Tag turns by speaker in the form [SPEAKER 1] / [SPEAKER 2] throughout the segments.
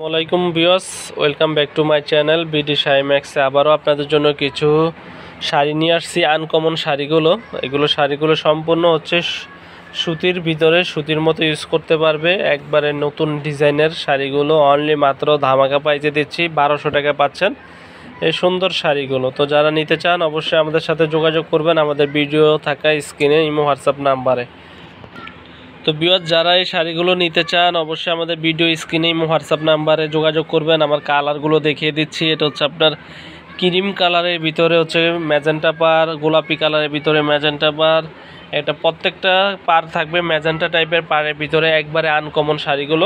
[SPEAKER 1] আসসালামাইকুম viewers, welcome back to my channel BD শাইম্যাক্সে। আবারও আপনাদের জন্য কিছু শাড়ি নিয়ে আসছি। আনকমন শাড়িগুলো সম্পূর্ণ হচ্ছে সুতির ভিতরে, সুতির মতো ইউজ করতে পারবে। একবারে নতুন ডিজাইনের শাড়িগুলো অনলি মাত্র ধামাকা পাইতে দিচ্ছি। 1200 টাকা পাচ্ছেন এই সুন্দর শাড়িগুলো। তো যারা নিতে চান অবশ্যই আমাদের সাথে যোগাযোগ করবেন আমাদের ভিডিও থাকা স্ক্রিনে ইমো হোয়াটসঅ্যাপ নাম্বারে। তো ভিউয়ার্স, যারা এই শাড়িগুলো নিতে চান অবশ্যই আমাদের ভিডিও স্ক্রিনে ইমো হোয়াটসঅ্যাপ নাম্বারে যোগাযোগ করবেন। আমার কালারগুলো দেখিয়ে দিচ্ছি। এটা হচ্ছে আপনার ক্রিম কালারের ভিতরে হচ্ছে ম্যাজেন্টা পার, গোলাপি কালারের ভিতরে ম্যাজেন্টা পার, এটা প্রত্যেকটা পার থাকবে ম্যাজেন্টা টাইপের পারের ভিতরে। একবারে আনকমন শাড়িগুলো।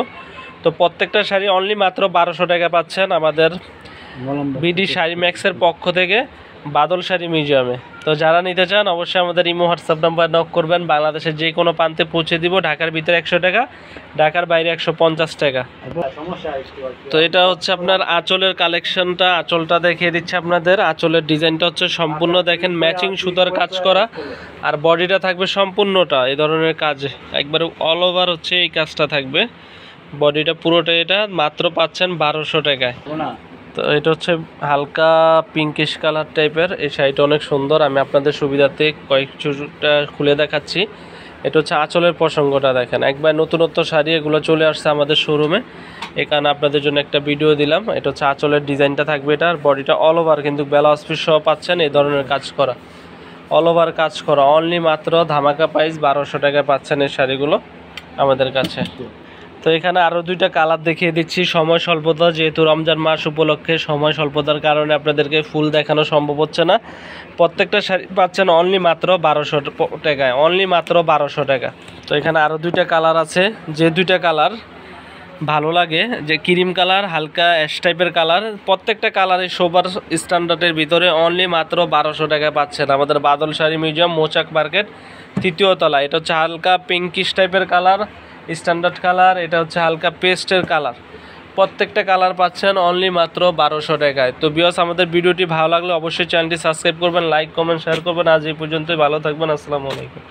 [SPEAKER 1] তো প্রত্যেকটা শাড়ি অনলি মাত্র 1200 টাকা পাচ্ছেন আমাদের বিডি শাইম্যাক্সের পক্ষ থেকে বাদল শাড়ি মিউজিয়ামে। তো যারা নিতে চান অবশ্যই আমাদের ইমো হোয়াটসঅ্যাপ নাম্বার নক করবেন। বাংলাদেশের যে কোনো প্রান্তে পৌঁছে দিব। ঢাকার ভিতরে 100 টাকা, ঢাকার বাইরে 150 টাকা। তো এটা হচ্ছে আপনার আঁচলের কালেকশনটা। আঁচলটা দেখিয়ে দিচ্ছে আপনাদের। আঁচলের ডিজাইনটা হচ্ছে সম্পূর্ণ দেখেন ম্যাচিং সুতার কাজ করা, আর বডিটা থাকবে সম্পূর্ণটা এই ধরনের কাজ। একবারে অল ওভার হচ্ছে এই কাজটা থাকবে। বডিটা পুরোটা এটা মাত্র পাচ্ছেন 1200 টাকায়। তো এটা হচ্ছে হালকা পিঙ্কিশ কালার টাইপের। এই শাড়িটা অনেক সুন্দর। আমি আপনাদের সুবিধার্থে কয়েকটা খুলে দেখাচ্ছি। এটা হচ্ছে আঁচলের প্রসঙ্গটা দেখেন। একবার নতুনত্ব শাড়ি এগুলো চলে আসছে আমাদের শোরুমে, এখানে আপনাদের জন্য একটা ভিডিও দিলাম। এটা হচ্ছে আঁচলের ডিজাইনটা থাকবে এটা, আর বডিটা অল ওভার কিন্তু ব্লাউজ পিস সহ পাচ্ছেন এই ধরনের কাজ করা, অল ওভার কাজ করা। অনলি মাত্র ধামাকা প্রাইস 1200 টাকায় পাচ্ছেন এই শাড়িগুলো আমাদের কাছে। তো এখানে আরও দুইটা কালার দেখিয়ে দিচ্ছি। সময় স্বল্পতা, যেহেতু রমজান মাস উপলক্ষে সময় স্বল্পতার কারণে আপনাদেরকে ফুল দেখানো সম্ভব হচ্ছে না। প্রত্যেকটা শাড়ি পাচ্ছেন অনলি মাত্র 1200 টাকায়, অনলি মাত্র 1200 টাকা। তো এখানে আরও দুইটা কালার আছে, যে দুইটা কালার ভালো লাগে, যে ক্রিম কালার, হালকা অ্যাশ টাইপের কালার, প্রত্যেকটা কালারের সোবার স্ট্যান্ডার্ডের ভিতরে অনলি মাত্র 1200 টাকায় পাচ্ছেন আমাদের বাদল শাড়ি মিউজিয়াম, মৌচাক মার্কেট, 3য় তলা। এটা হচ্ছে হালকা পিঙ্কিশ টাইপের কালার, স্ট্যান্ডার্ড কালার। এটা হচ্ছে হালকা পেস্টের কালার। প্রত্যেকটা কালার পাচ্ছেন অনলি মাত্র 1200 টাকায়। তো ভিউয়ার্স, আমাদের ভিডিওটি ভালো লাগলে অবশ্যই চ্যানেলটি সাবস্ক্রাইব করবেন, লাইক কমেন্ট শেয়ার করবেন। আজ এই পর্যন্তই, ভালো থাকবেন। আসসালামু আলাইকুম।